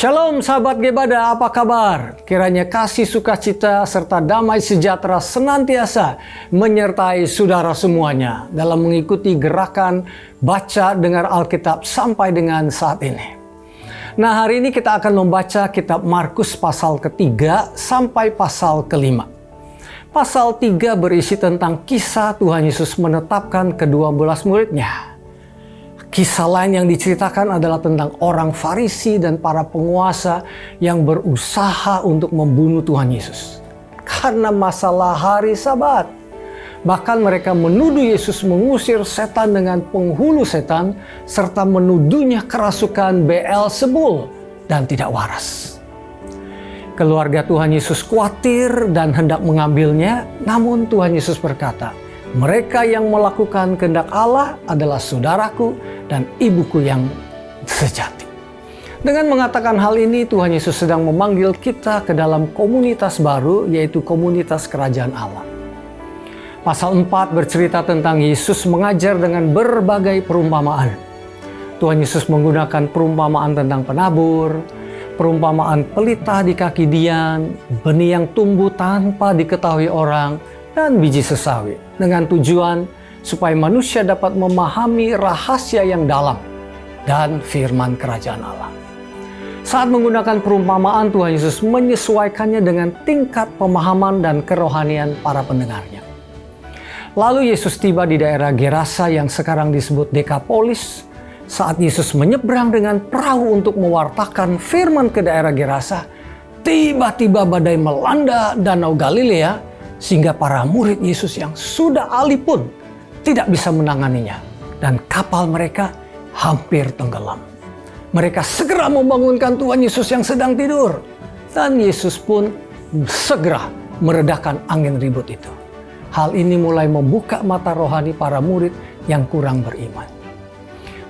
Shalom sahabat Gebada, apa kabar? Kiranya kasih sukacita serta damai sejahtera senantiasa menyertai saudara semuanya dalam mengikuti gerakan baca dengar Alkitab sampai dengan saat ini. Nah, hari ini kita akan membaca kitab Markus pasal ketiga sampai pasal kelima. Pasal 3 berisi tentang kisah Tuhan Yesus menetapkan ke-12 muridnya. Kisah lain yang diceritakan adalah tentang orang Farisi dan para penguasa yang berusaha untuk membunuh Tuhan Yesus karena masalah hari Sabat. Bahkan mereka menuduh Yesus mengusir setan dengan penghulu setan serta menuduhnya kerasukan Beelzebul dan tidak waras. Keluarga Tuhan Yesus khawatir dan hendak mengambilnya, namun Tuhan Yesus berkata, "Mereka yang melakukan kehendak Allah adalah saudaraku dan ibuku yang sejati." Dengan mengatakan hal ini, Tuhan Yesus sedang memanggil kita ke dalam komunitas baru, yaitu komunitas kerajaan Allah. Pasal 4 bercerita tentang Yesus mengajar dengan berbagai perumpamaan. Tuhan Yesus menggunakan perumpamaan tentang penabur, perumpamaan pelita di kaki Dian, benih yang tumbuh tanpa diketahui orang, dan biji sesawi, dengan tujuan supaya manusia dapat memahami rahasia yang dalam dan firman kerajaan Allah. Saat menggunakan perumpamaan, Tuhan Yesus menyesuaikannya dengan tingkat pemahaman dan kerohanian para pendengarnya. Lalu Yesus tiba di daerah Gerasa yang sekarang disebut Dekapolis. Saat Yesus menyeberang dengan perahu untuk mewartakan firman ke daerah Gerasa, tiba-tiba badai melanda Danau Galilea, sehingga para murid Yesus yang sudah ahli pun tidak bisa menanganinya. Dan kapal mereka hampir tenggelam. Mereka segera membangunkan Tuhan Yesus yang sedang tidur. Dan Yesus pun segera meredakan angin ribut itu. Hal ini mulai membuka mata rohani para murid yang kurang beriman.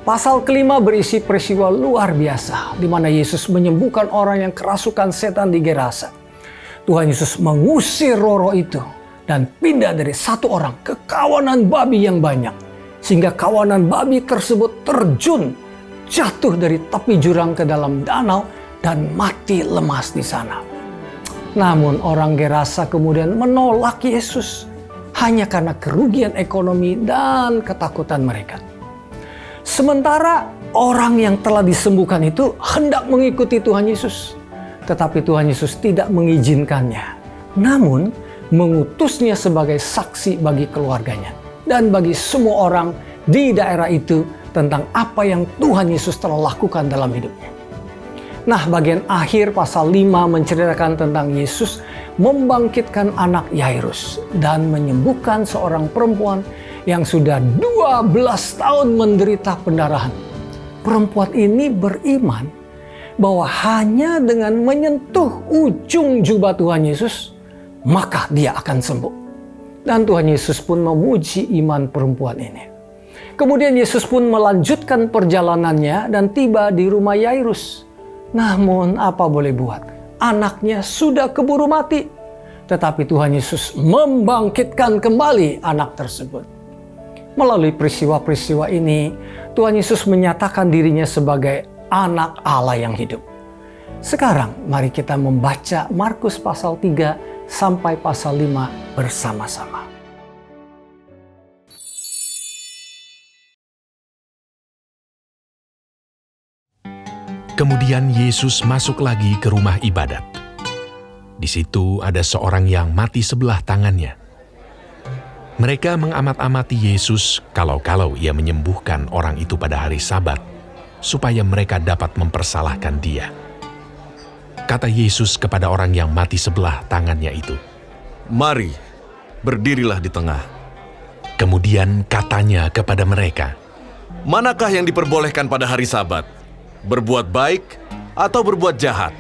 Pasal kelima berisi peristiwa luar biasa, di mana Yesus menyembuhkan orang yang kerasukan setan di Gerasa. Tuhan Yesus mengusir roh-roh itu dan pindah dari satu orang ke kawanan babi yang banyak. Sehingga kawanan babi tersebut terjun, jatuh dari tepi jurang ke dalam danau dan mati lemas di sana. Namun orang Gerasa kemudian menolak Yesus hanya karena kerugian ekonomi dan ketakutan mereka. Sementara orang yang telah disembuhkan itu hendak mengikuti Tuhan Yesus. Tetapi Tuhan Yesus tidak mengizinkannya, namun mengutusnya sebagai saksi bagi keluarganya dan bagi semua orang di daerah itu tentang apa yang Tuhan Yesus telah lakukan dalam hidupnya. Nah, bagian akhir pasal 5 menceritakan tentang Yesus membangkitkan anak Yairus dan menyembuhkan seorang perempuan yang sudah 12 tahun menderita pendarahan. Perempuan ini beriman bahwa hanya dengan menyentuh ujung jubah Tuhan Yesus, maka dia akan sembuh. Dan Tuhan Yesus pun memuji iman perempuan ini. Kemudian Yesus pun melanjutkan perjalanannya dan tiba di rumah Yairus. Namun apa boleh buat, anaknya sudah keburu mati. Tetapi Tuhan Yesus membangkitkan kembali anak tersebut. Melalui peristiwa-peristiwa ini, Tuhan Yesus menyatakan dirinya sebagai anak Allah yang hidup. Sekarang mari kita membaca Markus pasal 3 sampai pasal 5 bersama-sama. Kemudian Yesus masuk lagi ke rumah ibadat. Di situ ada seorang yang mati sebelah tangannya. Mereka mengamat-amati Yesus kalau-kalau ia menyembuhkan orang itu pada hari Sabat, supaya mereka dapat mempersalahkan dia. Kata Yesus kepada orang yang mati sebelah tangannya itu, "Mari, berdirilah di tengah." Kemudian katanya kepada mereka, "Manakah yang diperbolehkan pada hari Sabat? Berbuat baik atau berbuat jahat?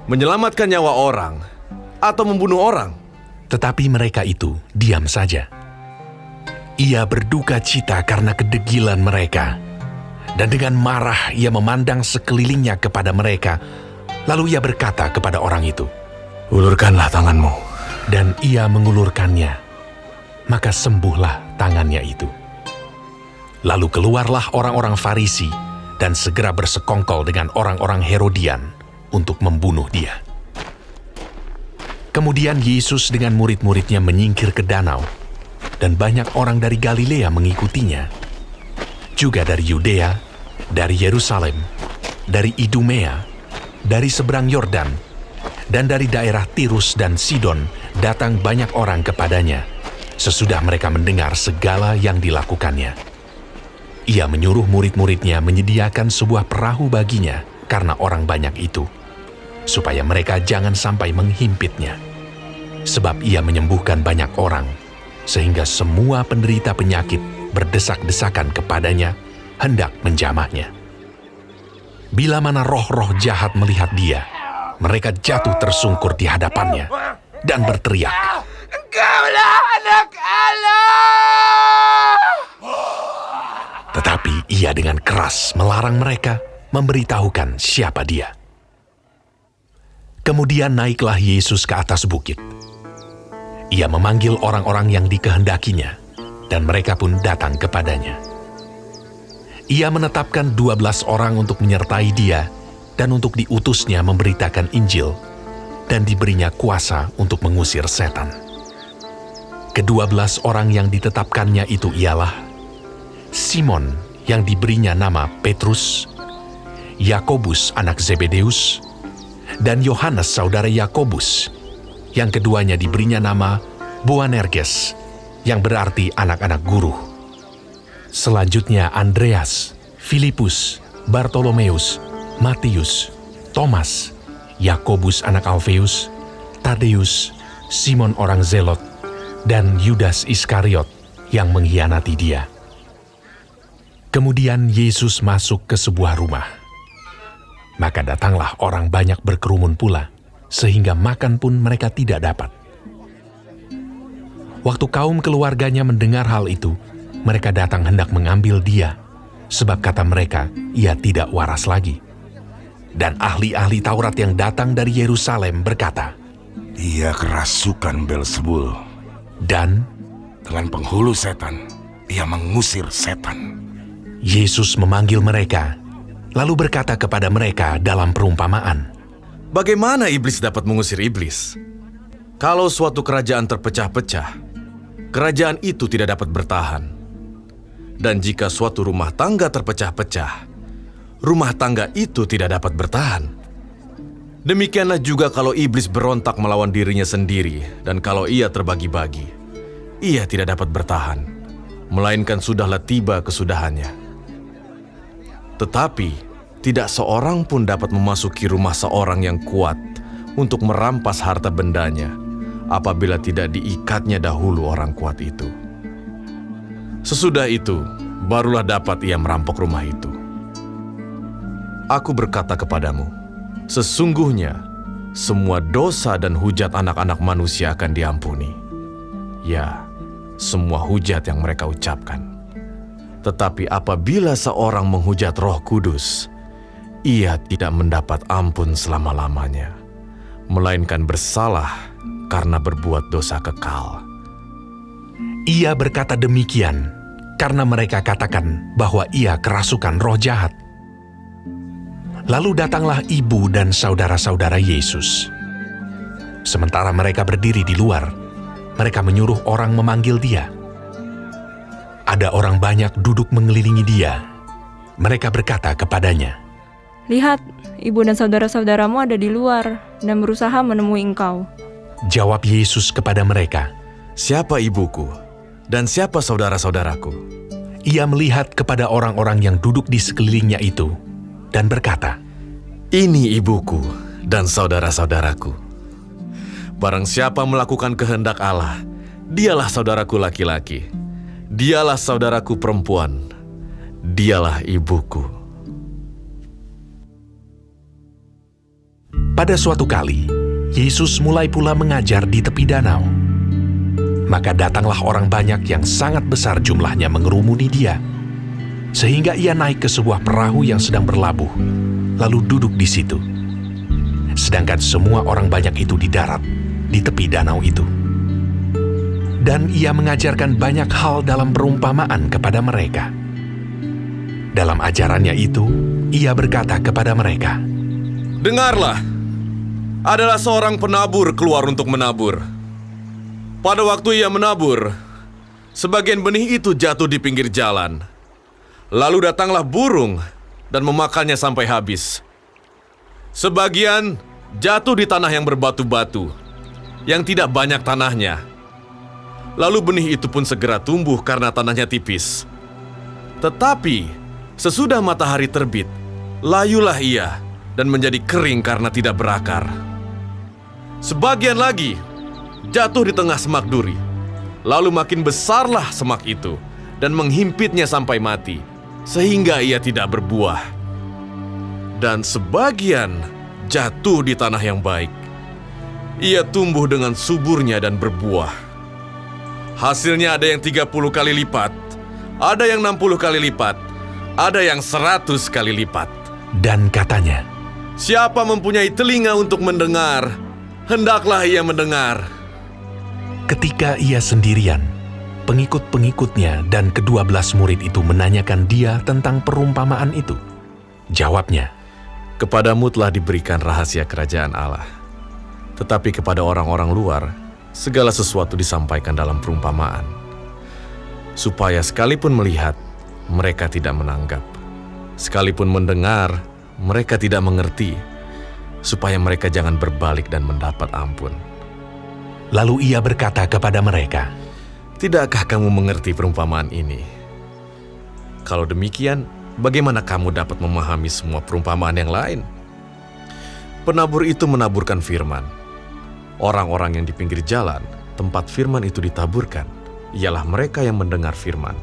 Menyelamatkan nyawa orang atau membunuh orang?" Tetapi mereka itu diam saja. Ia berduka cita karena kedegilan mereka. Dan dengan marah ia memandang sekelilingnya kepada mereka. Lalu ia berkata kepada orang itu, "Ulurkanlah tanganmu." Dan ia mengulurkannya. Maka sembuhlah tangannya itu. Lalu keluarlah orang-orang Farisi dan segera bersekongkol dengan orang-orang Herodian untuk membunuh dia. Kemudian Yesus dengan murid-muridnya menyingkir ke danau, dan banyak orang dari Galilea mengikutinya, juga dari Yudea, dari Yerusalem, dari Idumea, dari seberang Yordan, dan dari daerah Tirus dan Sidon datang banyak orang kepadanya, sesudah mereka mendengar segala yang dilakukannya. Ia menyuruh murid-muridnya menyediakan sebuah perahu baginya karena orang banyak itu, supaya mereka jangan sampai menghimpitnya. Sebab ia menyembuhkan banyak orang, sehingga semua penderita penyakit berdesak-desakan kepadanya, hendak menjamahnya. Bila mana roh-roh jahat melihat dia, mereka jatuh tersungkur di hadapannya dan berteriak, Engkaulah anak Allah! Tetapi ia dengan keras melarang mereka memberitahukan siapa dia. Kemudian naiklah Yesus ke atas bukit. Ia memanggil orang-orang yang dikehendakinya, dan mereka pun datang kepadanya. Ia menetapkan 12 orang untuk menyertai dia dan untuk diutusnya memberitakan Injil, dan diberinya kuasa untuk mengusir setan. Ke-12 orang yang ditetapkannya itu ialah Simon yang diberinya nama Petrus, Yakobus anak Zebedeus, dan Yohanes saudara Yakobus, yang keduanya diberinya nama Boanerges, yang berarti anak-anak guru. Selanjutnya Andreas, Filipus, Bartolomeus, Matius, Thomas, Yakobus anak Alfeus, Tadeus, Simon orang Zelot, dan Yudas Iskariot yang mengkhianati dia. Kemudian Yesus masuk ke sebuah rumah. Maka datanglah orang banyak berkerumun pula, sehingga makan pun mereka tidak dapat. Waktu kaum keluarganya mendengar hal itu, mereka datang hendak mengambil dia, sebab kata mereka, ia tidak waras lagi. Dan ahli-ahli Taurat yang datang dari Yerusalem berkata, Ia kerasukan Beelzebul. dan Dengan penghulu setan, ia mengusir setan. Yesus memanggil mereka, lalu berkata kepada mereka dalam perumpamaan, Bagaimana iblis dapat mengusir iblis? Kalau suatu kerajaan terpecah-pecah, kerajaan itu tidak dapat bertahan. Dan jika suatu rumah tangga terpecah-pecah, rumah tangga itu tidak dapat bertahan. Demikianlah juga kalau iblis berontak melawan dirinya sendiri, dan kalau ia terbagi-bagi, ia tidak dapat bertahan, melainkan sudahlah tiba kesudahannya. Tetapi tidak seorang pun dapat memasuki rumah seorang yang kuat untuk merampas harta bendanya apabila tidak diikatnya dahulu orang kuat itu. Sesudah itu, barulah dapat ia merampok rumah itu. Aku berkata kepadamu, sesungguhnya semua dosa dan hujat anak-anak manusia akan diampuni. Ya, semua hujat yang mereka ucapkan. Tetapi apabila seorang menghujat Roh Kudus, ia tidak mendapat ampun selama-lamanya, melainkan bersalah karena berbuat dosa kekal. ia berkata demikian karena mereka katakan bahwa ia kerasukan roh jahat. Lalu datanglah ibu dan saudara-saudara Yesus. Sementara mereka berdiri di luar, mereka menyuruh orang memanggil dia. Ada orang banyak duduk mengelilingi dia. Mereka berkata kepadanya, Lihat, ibu dan saudara-saudaramu ada di luar dan berusaha menemui engkau. Jawab Yesus kepada mereka, Siapa ibuku dan siapa saudara-saudaraku? Ia melihat kepada orang-orang yang duduk di sekelilingnya itu dan berkata, Ini ibuku dan saudara-saudaraku. Barang siapa melakukan kehendak Allah, dialah saudaraku laki-laki, dialah saudaraku perempuan, dialah ibuku. Pada suatu kali, Yesus mulai pula mengajar di tepi danau. Maka datanglah orang banyak yang sangat besar jumlahnya mengerumuni dia, sehingga ia naik ke sebuah perahu yang sedang berlabuh, lalu duduk di situ. Sedangkan semua orang banyak itu di darat, di tepi danau itu. Dan ia mengajarkan banyak hal dalam perumpamaan kepada mereka. Dalam ajarannya itu, ia berkata kepada mereka, Dengarlah, adalah seorang penabur keluar untuk menabur. Pada waktu ia menabur, sebagian benih itu jatuh di pinggir jalan. Lalu datanglah burung dan memakannya sampai habis. Sebagian jatuh di tanah yang berbatu-batu, yang tidak banyak tanahnya. Lalu benih itu pun segera tumbuh karena tanahnya tipis. Tetapi sesudah matahari terbit, layulah ia dan menjadi kering karena tidak berakar. Sebagian lagi jatuh di tengah semak duri. Lalu makin besarlah semak itu dan menghimpitnya sampai mati, sehingga ia tidak berbuah. Dan sebagian jatuh di tanah yang baik. Ia tumbuh dengan suburnya dan berbuah. Hasilnya ada yang 30 kali lipat, ada yang 60 kali lipat, ada yang 100 kali lipat. Dan katanya, Siapa mempunyai telinga untuk mendengar, hendaklah ia mendengar. ketika ia sendirian, pengikut-pengikutnya dan ke-12 murid itu menanyakan dia tentang perumpamaan itu. Jawabnya, Kepadamu telah diberikan rahasia kerajaan Allah. Tetapi kepada orang-orang luar, segala sesuatu disampaikan dalam perumpamaan. Supaya sekalipun melihat, mereka tidak menanggap. Sekalipun mendengar, mereka tidak mengerti. Supaya mereka jangan berbalik dan mendapat ampun. lalu ia berkata kepada mereka, Tidakkah kamu mengerti perumpamaan ini? Kalau demikian, bagaimana kamu dapat memahami semua perumpamaan yang lain? Penabur itu menaburkan firman. Orang-orang yang di pinggir jalan, tempat firman itu ditaburkan, ialah mereka yang mendengar firman.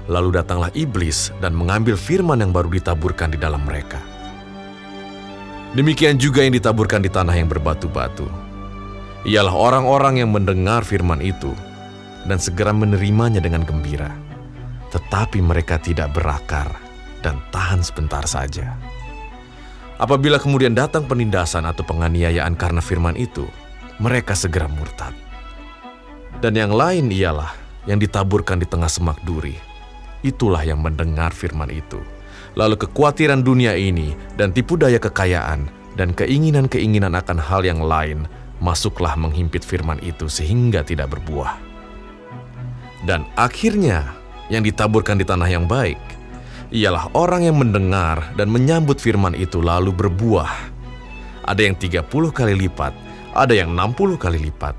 Lalu datanglah iblis dan mengambil firman yang baru ditaburkan di dalam mereka. Demikian juga yang ditaburkan di tanah yang berbatu-batu. Ialah orang-orang yang mendengar firman itu dan segera menerimanya dengan gembira. Tetapi mereka tidak berakar dan tahan sebentar saja. Apabila kemudian datang penindasan atau penganiayaan karena firman itu, mereka segera murtad. Dan yang lain ialah yang ditaburkan di tengah semak duri. Itulah yang mendengar firman itu. Lalu kekhawatiran dunia ini dan tipu daya kekayaan dan keinginan-keinginan akan hal yang lain masuklah menghimpit firman itu sehingga tidak berbuah. Dan akhirnya yang ditaburkan di tanah yang baik ialah orang yang mendengar dan menyambut firman itu lalu berbuah. Ada yang 30 kali lipat, ada yang 60 kali lipat,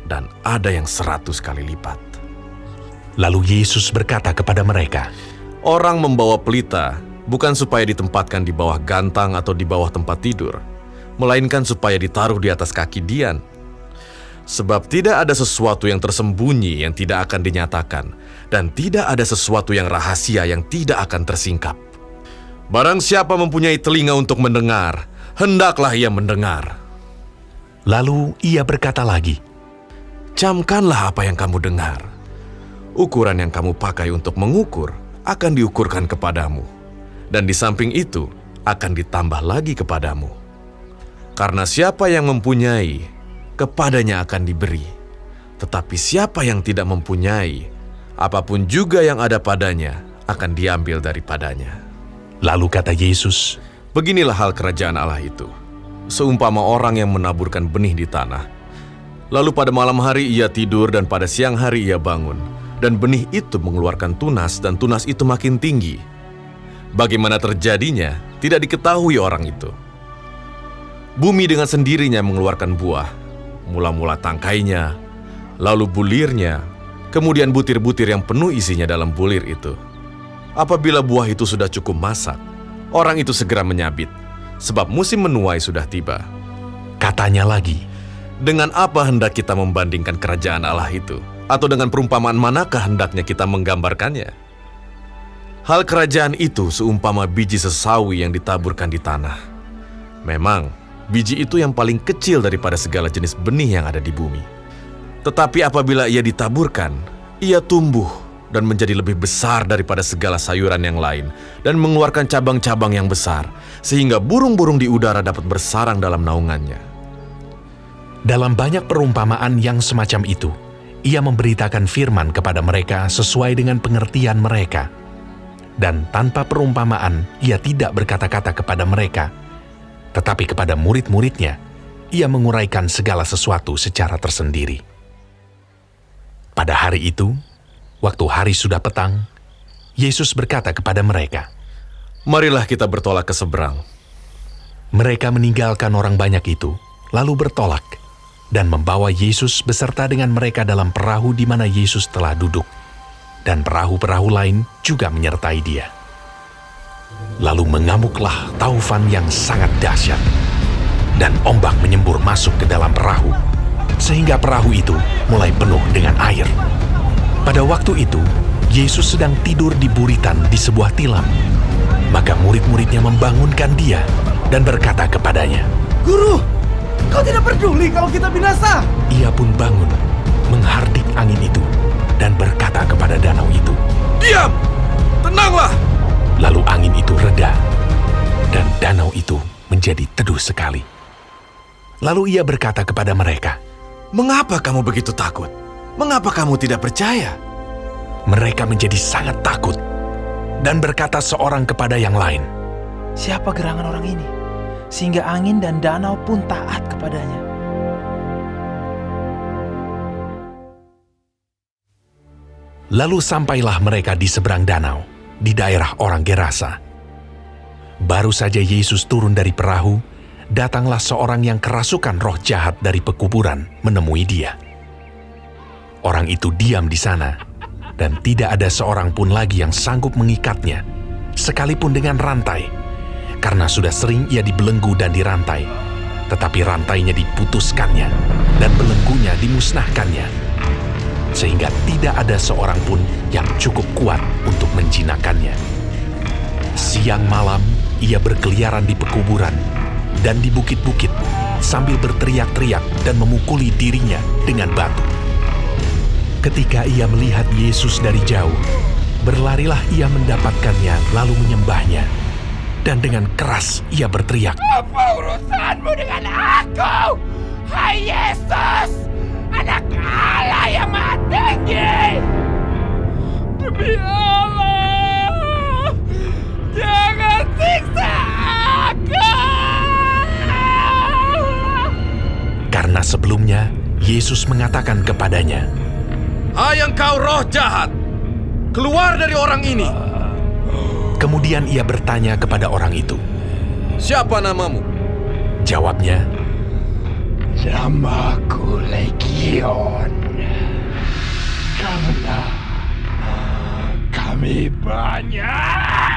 dan ada yang 100 kali lipat. lalu Yesus berkata kepada mereka, Orang membawa pelita bukan supaya ditempatkan di bawah gantang atau di bawah tempat tidur, melainkan supaya ditaruh di atas kaki dian. Sebab tidak ada sesuatu yang tersembunyi yang tidak akan dinyatakan, dan tidak ada sesuatu yang rahasia yang tidak akan tersingkap. Barang siapa mempunyai telinga untuk mendengar, hendaklah ia mendengar. lalu ia berkata lagi, Camkanlah apa yang kamu dengar. Ukuran yang kamu pakai untuk mengukur akan diukurkan kepadamu, dan di samping itu akan ditambah lagi kepadamu. Karena siapa yang mempunyai, kepadanya akan diberi. Tetapi siapa yang tidak mempunyai, apapun juga yang ada padanya akan diambil daripadanya. lalu kata Yesus, Beginilah hal kerajaan Allah itu. Seumpama orang yang menaburkan benih di tanah. Lalu pada malam hari ia tidur dan pada siang hari ia bangun. Dan benih itu mengeluarkan tunas dan tunas itu makin tinggi. Bagaimana terjadinya tidak diketahui orang itu. Bumi dengan sendirinya mengeluarkan buah. Mula-mula tangkainya, lalu bulirnya, kemudian butir-butir yang penuh isinya dalam bulir itu. Apabila buah itu sudah cukup masak, orang itu segera menyabit, sebab musim menuai sudah tiba. katanya lagi, Dengan apa hendak kita membandingkan kerajaan Allah itu? Atau dengan perumpamaan manakah hendaknya kita menggambarkannya? Hal kerajaan itu seumpama biji sesawi yang ditaburkan di tanah. Memang, biji itu yang paling kecil daripada segala jenis benih yang ada di bumi. Tetapi apabila ia ditaburkan, ia tumbuh dan menjadi lebih besar daripada segala sayuran yang lain dan mengeluarkan cabang-cabang yang besar, sehingga burung-burung di udara dapat bersarang dalam naungannya. dalam banyak perumpamaan yang semacam itu, ia memberitakan firman kepada mereka sesuai dengan pengertian mereka. Dan tanpa perumpamaan, ia tidak berkata-kata kepada mereka, Tetapi kepada murid-muridnya, ia menguraikan segala sesuatu secara tersendiri. Pada hari itu, waktu hari sudah petang, Yesus berkata kepada mereka, Marilah kita bertolak ke seberang. Mereka meninggalkan orang banyak itu, lalu bertolak, dan membawa Yesus beserta dengan mereka dalam perahu di mana Yesus telah duduk, dan perahu-perahu lain juga menyertai dia. Lalu mengamuklah taufan yang sangat dahsyat, dan ombak menyembur masuk ke dalam perahu, sehingga perahu itu mulai penuh dengan air. Pada waktu itu, Yesus sedang tidur di buritan di sebuah tilam. Maka murid-muridnya membangunkan dia dan berkata kepadanya, Guru, kau tidak peduli kalau kita binasa? Ia pun bangun, menghardik angin itu, dan berkata kepada danau itu, Diam! Tenanglah! Lalu angin itu reda, dan danau itu menjadi teduh sekali. Lalu ia berkata kepada mereka, Mengapa kamu begitu takut? Mengapa kamu tidak percaya? Mereka menjadi sangat takut, dan berkata seorang kepada yang lain, Siapa gerangan orang ini, sehingga angin dan danau pun taat kepadanya? Lalu sampailah mereka di seberang danau, di daerah orang Gerasa. Baru saja Yesus turun dari perahu, datanglah seorang yang kerasukan roh jahat dari pekuburan menemui dia. Orang itu diam di sana, dan tidak ada seorang pun lagi yang sanggup mengikatnya, sekalipun dengan rantai, karena sudah sering ia dibelenggu dan dirantai, tetapi rantainya diputuskannya, dan belenggunya dimusnahkannya, sehingga tidak ada seorang pun yang cukup kuat untuk menjinakkannya. Siang malam ia berkeliaran di pekuburan dan di bukit-bukit sambil berteriak-teriak dan memukuli dirinya dengan batu. Ketika ia melihat Yesus dari jauh, berlarilah ia mendapatkannya lalu menyembahnya. Dan dengan keras ia berteriak, Apa urusanmu dengan aku? Hai Yesus, Anak Allah yang Maha Tinggi! Demi Allah, jangan siksa aku! karena sebelumnya Yesus mengatakan kepadanya, Hai engkau roh jahat, keluar dari orang ini. Kemudian ia bertanya kepada orang itu. Siapa namamu? Jawabnya, Namaku Legion, karena kami banyak.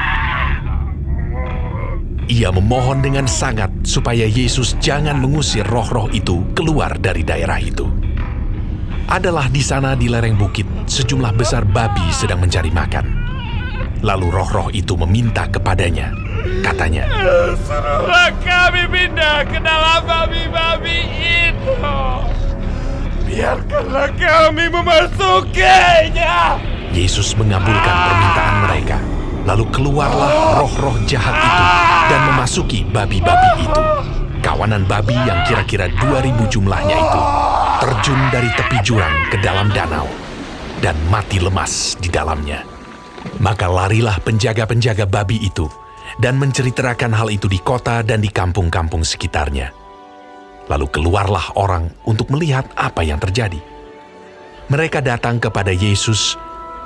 ia memohon dengan sangat supaya Yesus jangan mengusir roh-roh itu keluar dari daerah itu. Adalah di sana di lereng bukit sejumlah besar babi sedang mencari makan. Lalu roh-roh itu meminta kepadanya, katanya, Suruhlah kami pindah ke dalam babi-babi itu. Biarkanlah kami memasukinya. Yesus mengabulkan permintaan mereka. Lalu keluarlah roh-roh jahat itu dan memasuki babi-babi itu. Kawanan babi yang kira-kira 2.000 jumlahnya itu terjun dari tepi jurang ke dalam danau dan mati lemas di dalamnya. Maka larilah penjaga-penjaga babi itu dan menceritakan hal itu di kota dan di kampung-kampung sekitarnya. Lalu keluarlah orang untuk melihat apa yang terjadi. Mereka datang kepada Yesus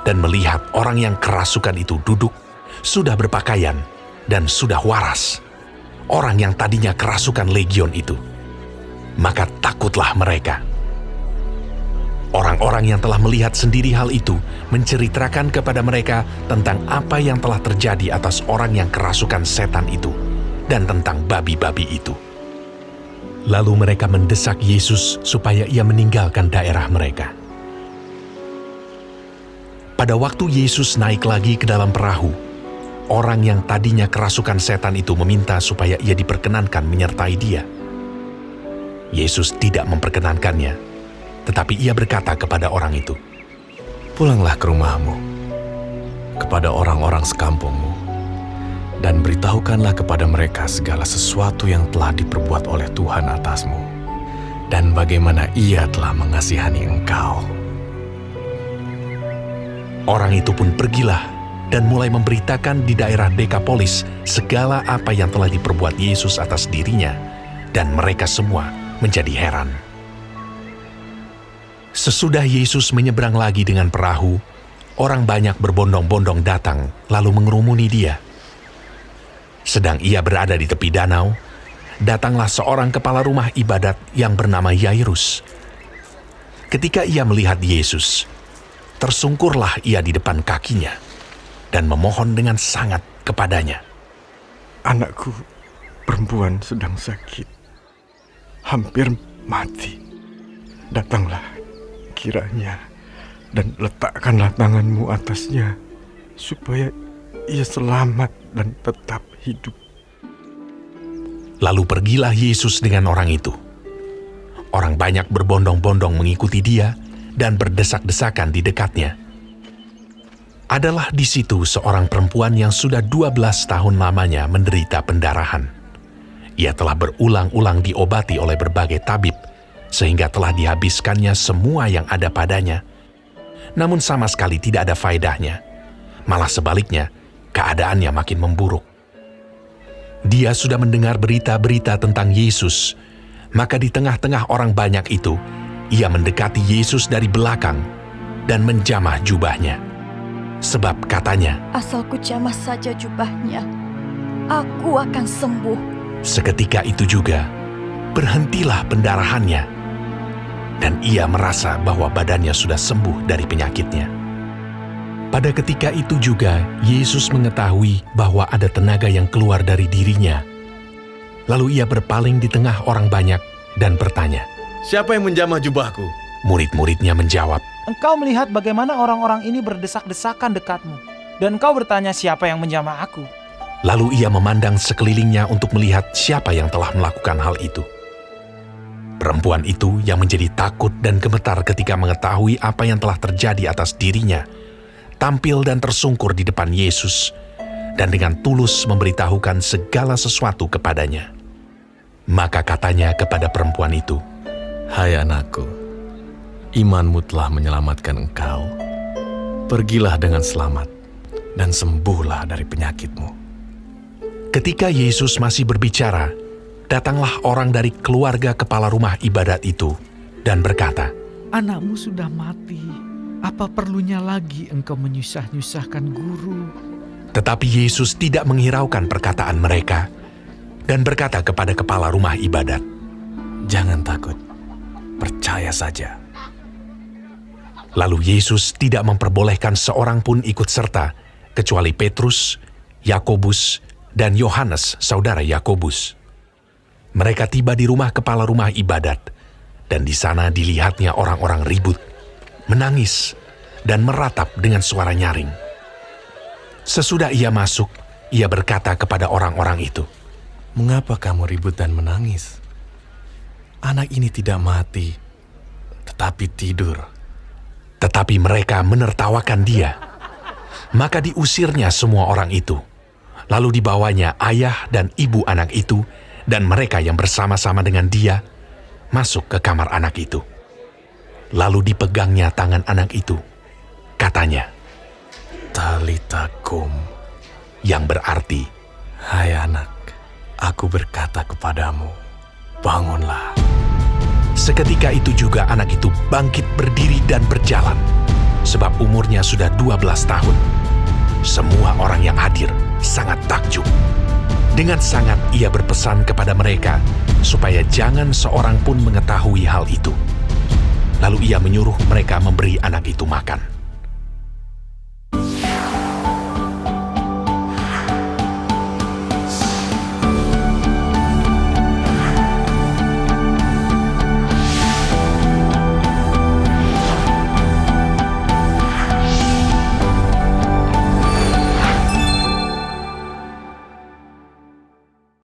dan melihat orang yang kerasukan itu duduk, sudah berpakaian, dan sudah waras. Orang yang tadinya kerasukan legion itu. Maka takutlah mereka. Orang-orang yang telah melihat sendiri hal itu menceritakan kepada mereka tentang apa yang telah terjadi atas orang yang kerasukan setan itu dan tentang babi-babi itu. Lalu mereka mendesak Yesus supaya ia meninggalkan daerah mereka. Pada waktu Yesus naik lagi ke dalam perahu, orang yang tadinya kerasukan setan itu meminta supaya ia diperkenankan menyertai dia. Yesus tidak memperkenankannya, tetapi ia berkata kepada orang itu, Pulanglah ke rumahmu, kepada orang-orang sekampungmu, dan beritahukanlah kepada mereka segala sesuatu yang telah diperbuat oleh Tuhan atasmu, dan bagaimana Ia telah mengasihani engkau. Orang itu pun pergilah dan mulai memberitakan di daerah Dekapolis segala apa yang telah diperbuat Yesus atas dirinya, dan mereka semua menjadi heran. Sesudah Yesus menyeberang lagi dengan perahu, orang banyak berbondong-bondong datang lalu mengerumuni dia. Sedang ia berada di tepi danau, datanglah seorang kepala rumah ibadat yang bernama Yairus. Ketika ia melihat Yesus, tersungkurlah ia di depan kakinya dan memohon dengan sangat kepadanya. Anakku perempuan sedang sakit, hampir mati. Datanglah kiranya dan letakkanlah tanganmu atasnya, supaya ia selamat dan tetap hidup. Lalu pergilah Yesus dengan orang itu. Orang banyak berbondong-bondong mengikuti dia dan berdesak-desakan di dekatnya. Adalah di situ seorang perempuan yang sudah 12 tahun lamanya menderita pendarahan. Ia telah berulang-ulang diobati oleh berbagai tabib, sehingga telah dihabiskannya semua yang ada padanya. Namun sama sekali tidak ada faedahnya. Malah sebaliknya, keadaannya makin memburuk. Dia sudah mendengar berita-berita tentang Yesus, maka di tengah-tengah orang banyak itu, ia mendekati Yesus dari belakang dan menjamah jubahnya. Sebab katanya, asal ku jamah saja jubahnya, aku akan sembuh. Seketika itu juga, berhentilah pendarahannya, dan ia merasa bahwa badannya sudah sembuh dari penyakitnya. Pada ketika itu juga, Yesus mengetahui bahwa ada tenaga yang keluar dari dirinya. Lalu ia berpaling di tengah orang banyak dan bertanya, Siapa yang menjamah jubahku? Murid-muridnya menjawab, Engkau melihat bagaimana orang-orang ini berdesak-desakan dekatmu, dan engkau bertanya siapa yang menjamah aku. Lalu ia memandang sekelilingnya untuk melihat siapa yang telah melakukan hal itu. Perempuan itu yang menjadi takut dan gemetar ketika mengetahui apa yang telah terjadi atas dirinya, tampil dan tersungkur di depan Yesus, dan dengan tulus memberitahukan segala sesuatu kepadanya. Maka katanya kepada perempuan itu, Hai anakku, imanmu telah menyelamatkan engkau. Pergilah dengan selamat dan sembuhlah dari penyakitmu. Ketika Yesus masih berbicara, datanglah orang dari keluarga kepala rumah ibadat itu dan berkata, Anakmu sudah mati, apa perlunya lagi engkau menyusah-nyusahkan guru? Tetapi Yesus tidak menghiraukan perkataan mereka dan berkata kepada kepala rumah ibadat, Jangan takut, percaya saja. Lalu Yesus tidak memperbolehkan seorang pun ikut serta, kecuali Petrus, Yakobus, dan Yohanes, saudara Yakobus. Mereka tiba di rumah kepala rumah ibadat, dan di sana dilihatnya orang-orang ribut, menangis, dan meratap dengan suara nyaring. Sesudah ia masuk, ia berkata kepada orang-orang itu, Mengapa kamu ribut dan menangis? Anak ini tidak mati, tetapi tidur. Tetapi mereka menertawakan dia. Maka diusirnya semua orang itu. Lalu dibawanya ayah dan ibu anak itu, dan mereka yang bersama-sama dengan dia, masuk ke kamar anak itu. Lalu dipegangnya tangan anak itu. Katanya, Talita kum, yang berarti, Hai anak, aku berkata kepadamu, bangunlah. Seketika itu juga anak itu bangkit berdiri dan berjalan, sebab umurnya sudah 12 tahun. Semua orang yang hadir sangat takjub. Dengan sangat ia berpesan kepada mereka, supaya jangan seorang pun mengetahui hal itu. Lalu ia menyuruh mereka memberi anak itu makan.